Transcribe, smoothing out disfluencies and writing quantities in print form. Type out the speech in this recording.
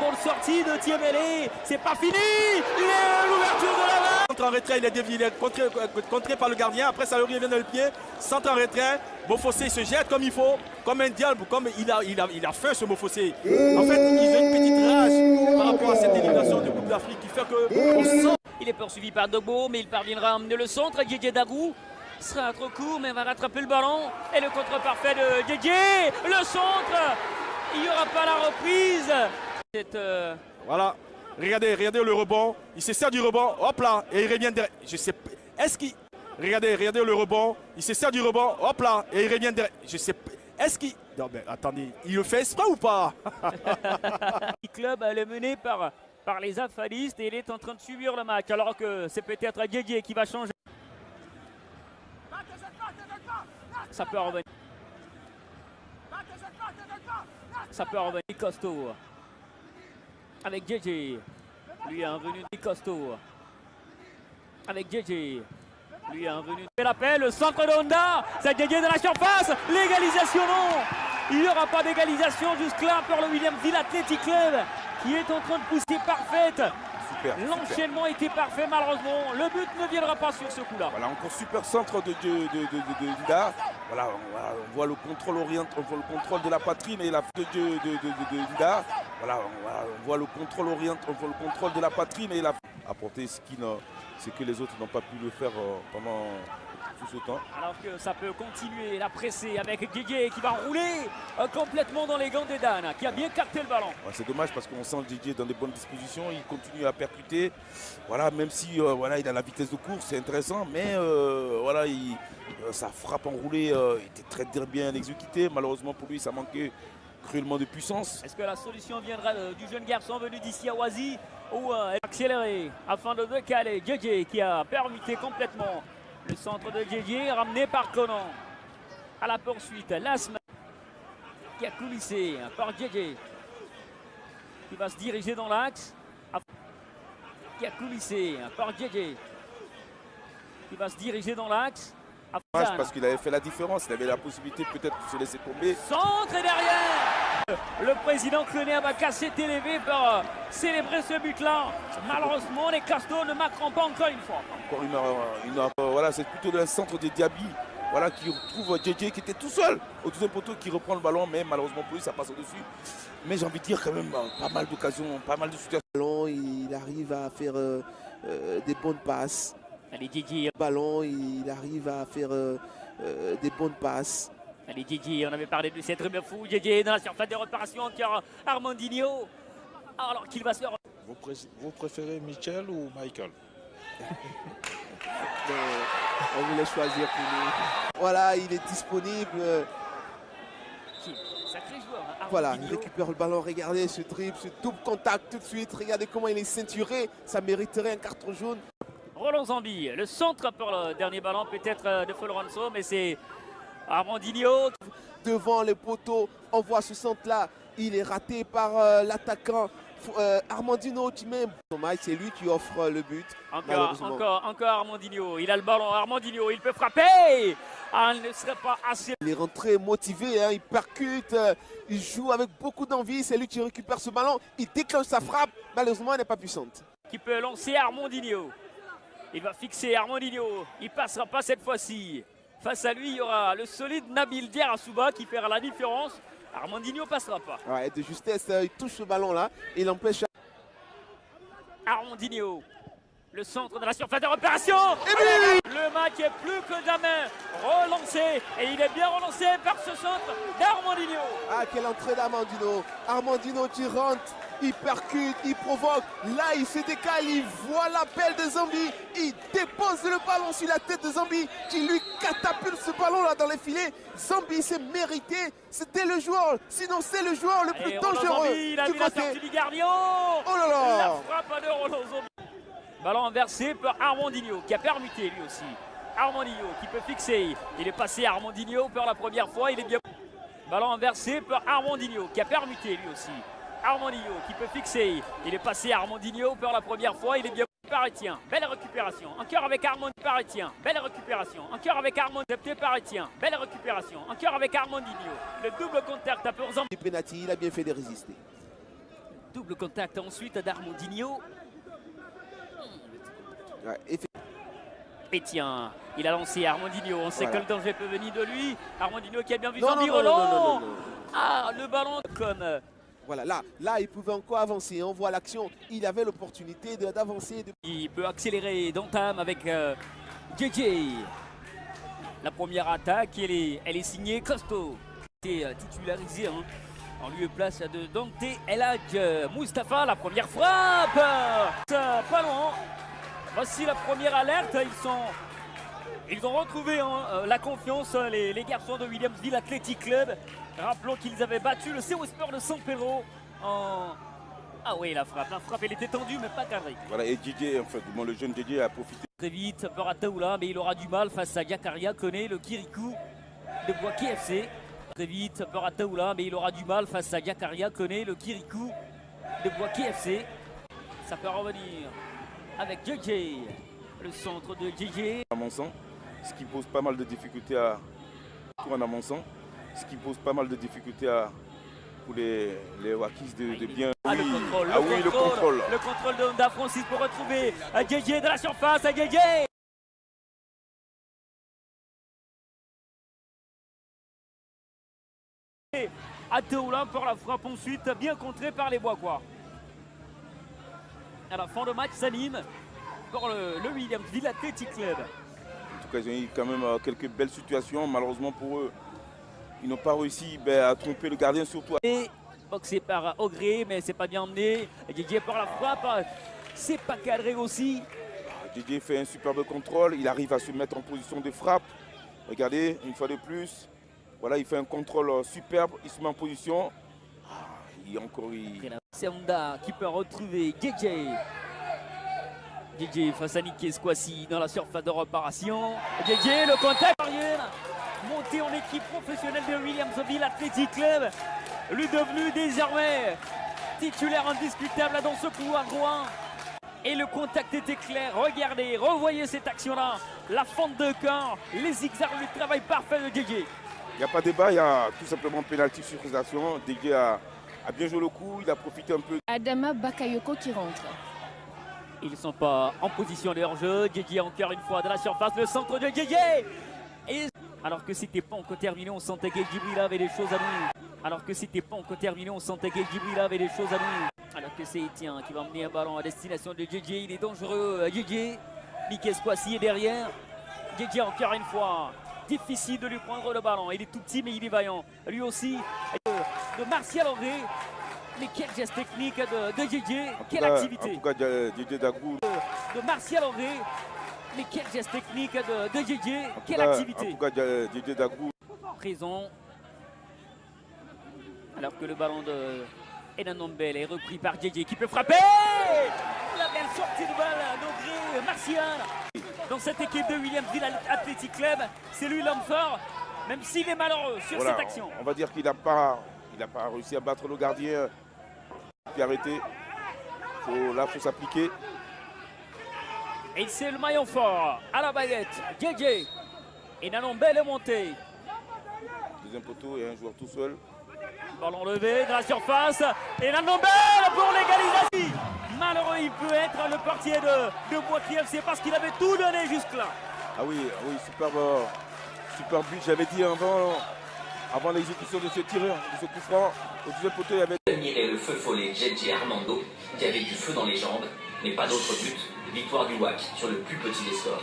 bonne sortie de Thiemele. C'est pas fini. Il est l'ouverture de la main. Centre en retrait, il est contré par le gardien. Après, ça lui revient dans le pied. Centre en retrait. Beaufossé se jette comme il faut, comme un diable, comme il a faim ce Beaufossé. En fait, il a une petite rage par rapport à cette élimination de Coupe d'Afrique qui fait qu'on sent. Il est poursuivi par Dogbo, mais il parviendra à emmener le centre. Didier Dagou sera trop court, mais va rattraper le ballon. Et le contre parfait de Didier. Le centre. Il n'y aura pas la reprise. Voilà. Regardez le rebond. Il se sert du rebond. Hop là. Et il revient derrière. Je sais pas. Est-ce qu'il. Regardez le rebond. Il se sert du rebond. Hop là. Et il revient derrière. Je sais pas. Est-ce qu'il. Non, mais attendez. Il le fait exprès ou pas? Le club est mené par les affalistes et il est en train de subir le match. Alors que c'est peut-être Didier qui va changer. Ça peut revenir. Ça peut revenir. Costaud. Avec JJ. Lui est revenu costaud. Avec JJ. Lui est revenu. L'appel, le centre de Honda. C'est JJ dans la surface. L'égalisation, non. Il n'y aura pas d'égalisation jusque-là pour le Williamsville Athletic Club qui est en train de pousser parfaite. L'enchaînement était parfait, malheureusement. Le but ne viendra pas sur ce coup-là. Voilà, encore super centre de Honda. Voilà, on voit le contrôle on voit le contrôle de la poitrine et la de Honda. Voilà, on voit le contrôle on voit le contrôle de la poitrine et la apporter ce que les autres n'ont pas pu le faire pendant tout ce temps. Alors que ça peut continuer, la presser avec Didier qui va rouler complètement dans les gants d'Edan, qui a bien capté le ballon. Ouais, c'est dommage parce qu'on sent Didier dans de bonnes dispositions, il continue à percuter. Voilà, même si voilà, il a la vitesse de course, c'est intéressant, mais voilà, sa frappe enroulée était très bien exécutée. Malheureusement pour lui, ça manquait cruellement de puissance. Est-ce que la solution viendra du jeune garçon venu d'ici à Oisy ou accélérer afin de décaler Didier qui a permuté complètement le centre de Didier ramené par Conan. À la poursuite, Lasma qui a coulissé par Didier qui va se diriger dans l'axe. Qui a coulissé par Didier qui va se diriger dans l'axe. Parce qu'il avait fait la différence, il avait la possibilité peut-être de se laisser tomber. Centre et derrière. Le président Cloné va casser télévé pour célébrer ce but-là. Malheureusement, les Castors ne marqueront pas encore une fois. Encore une heure. Voilà, c'est plutôt le centre de Diaby. Voilà, qui retrouve JJ qui était tout seul au deuxième poteau, qui reprend le ballon, mais malheureusement pour lui, ça passe au-dessus. Mais j'ai envie de dire quand même pas mal d'occasions, pas mal de situations. Il arrive à faire des bonnes passes. Allez Didier. Ballon, il arrive à faire des bonnes passes. Allez Didier, on avait parlé de cette rumeur fou. Didier dans la surface de réparation, encore Armandinho. Alors qu'il va se faire. Vous préférez Michel ou Michael? On voulait choisir pour nous. Voilà, il est disponible. Sacré joueur. Hein, voilà, il récupère le ballon. Regardez ce dribble, ce double contact tout de suite. Regardez comment il est ceinturé. Ça mériterait un carton jaune. Roland Zambi, le centre pour le dernier ballon peut-être de Folrenzo, mais c'est Armandinho. Devant le poteau, on voit ce centre-là. Il est raté par l'attaquant Armandinho qui met. C'est lui qui offre le but. Encore Armandinho. Il a le ballon. Armandinho, il peut frapper. Ah, il ne serait pas assez. Il est rentré motivé, hein, il percute, il joue avec beaucoup d'envie. C'est lui qui récupère ce ballon. Il déclenche sa frappe. Malheureusement, elle n'est pas puissante. Qui peut lancer Armandinho. Il va fixer Armandinho. Il ne passera pas cette fois-ci. Face à lui, il y aura le solide Nabil Diarra-Souba qui fera la différence. Armandinho ne passera pas. Ouais, de justesse, il touche ce ballon-là et il empêche. Armandinho, le centre de la surface de réparation. Le match est plus que jamais relancé. Et il est bien relancé par ce centre d'Armandinho. Ah, quelle entrée d'Armandinho. Armandinho qui rentre. Il percute, il provoque, là il se décale, il voit l'appel de Zambi, il dépose le ballon sur la tête de Zambi qui lui catapulte ce ballon là dans les filets. Zambi s'est mérité, c'était le joueur, sinon c'est le joueur le plus dangereux. Zambi, il a vu la sortie du gardien. Oh là là. La frappe de Roland Zambi. Ballon inversé par Armandinho qui a permuté lui aussi. Armandinho qui peut fixer, il est passé à Armandinho pour la première fois, il est bien. Ballon inversé par Armandinho qui a permuté lui aussi. Armandinho qui peut fixer, il est passé à Armandinho pour la première fois, il est bien. Paretien, belle récupération, encore avec Armand Paretien, belle récupération, encore avec Armand Paretien, belle récupération, encore avec Armandinho, le double contact à pour Zambi. Penati, il a bien fait de résister. Double contact ensuite d'Armandinho. Et tiens, il a lancé Armandinho. On sait que le danger peut venir de lui. Armandinho qui a bien vu Zambi Roland. Ah, le ballon comme... Voilà, là, il pouvait encore avancer. On voit l'action. Il avait l'opportunité d'avancer. Il peut accélérer d'entame avec JJ. La première attaque, elle est signée Costo. Il est titularisé en lieu et place de Dante El Hadj Moustapha. La première frappe. Pas loin. Voici la première alerte. Ils ont retrouvé la confiance, les garçons de Williamsville Athletic Club. Rappelons qu'ils avaient battu le CO Sport de San Pedro en... Ah oui, la frappe, elle était tendue mais pas cadrée. Voilà, et DJ, en fait, bon, le jeune DJ a profité. Très vite, Barataoula, mais il aura du mal face à Yakaria, connaît le Kirikou de Boaké FC. Très vite, Barataoula, mais il aura du mal face à Yakaria, connaît le Kirikou de Boaké FC. Ça peut revenir avec JJ, le centre de JJ. À mon sens, ce qui pose pas mal de difficultés à tout en avançant, ce qui pose pas mal de difficultés pour les Wakis de bien. Ah, le contrôle. Le contrôle de Honda Francis pour retrouver JJ de la surface, à JJ. Ateoula pour la frappe ensuite, bien contrée par les Bois-Quoi. À la fin de match s'anime pour le Williamsville Athletic Club. En tout cas, ils ont eu quand même quelques belles situations. Malheureusement pour eux, ils n'ont pas réussi à tromper le gardien surtout. Et boxé par Ogré, mais c'est pas bien emmené. JJ pour la frappe, c'est pas cadré aussi. JJ fait un superbe contrôle, il arrive à se mettre en position de frappe. Regardez, une fois de plus, voilà, il fait un contrôle superbe, il se met en position. C'est Honda qui peut retrouver JJ. JJ face à Niké Squassi dans la surface de réparation. JJ, le contact monté en équipe professionnelle de Williamsville Athletic Club. Lui devenu désormais titulaire indiscutable dans ce couloir droit. Et le contact était clair. Regardez, revoyez cette action-là. La fente de corps, les zigzags, le travail parfait de JJ. Il n'y a pas de débat, il y a tout simplement pénalty sur ces actions. JJ a bien joué le coup, il a profité un peu. Adama Bakayoko qui rentre. Ils ne sont pas en position de hors-jeu. JJ encore une fois dans la surface, le centre de JJ. Et alors que c'était pas encore terminé, on sentait que Djibril avait des choses à nous. Alors que c'était pas encore terminé, on sentait que Djibril avait des choses à nous. Alors que c'est Etienne qui va emmener un ballon à destination de JJ. Il est dangereux, JJ. Niké Squassi est derrière. JJ encore une fois. Difficile de lui prendre le ballon. Il est tout petit mais il est vaillant. Lui aussi, de Martial André. Mais quel geste technique de JJ. Quelle activité. En tout cas, JJ Dagrou. De Martial André. Mais quel geste technique de JJ. Quelle activité. En tout cas, JJ Dagrou. Présent. Alors que le ballon de Enan Nombel est repris par JJ qui peut frapper. La belle sortie de balle d'André Martial. Dans cette équipe de Williamsville Athletic Club, c'est lui l'homme fort, même s'il est malheureux sur cette action. On va dire qu'il n'a pas réussi à battre le gardien qui a arrêté. Là, il faut s'appliquer. Et c'est le maillon fort à la baguette. JJ. Et Nanombel est monté. Deuxième poteau et un joueur tout seul. Ballon levé de la surface. Et Nanombel pour l'égalisation. Malheureux, il peut être le portier de Boaké FC parce qu'il avait tout donné jusque-là. Ah oui, super but. J'avais dit avant l'exécution de ce tireur, de ce coup franc, au deuxième poteau, il y avait... Admirer le feu follet JJ Armando, qui avait du feu dans les jambes, mais pas d'autre but. Victoire du WAC sur le plus petit des scores.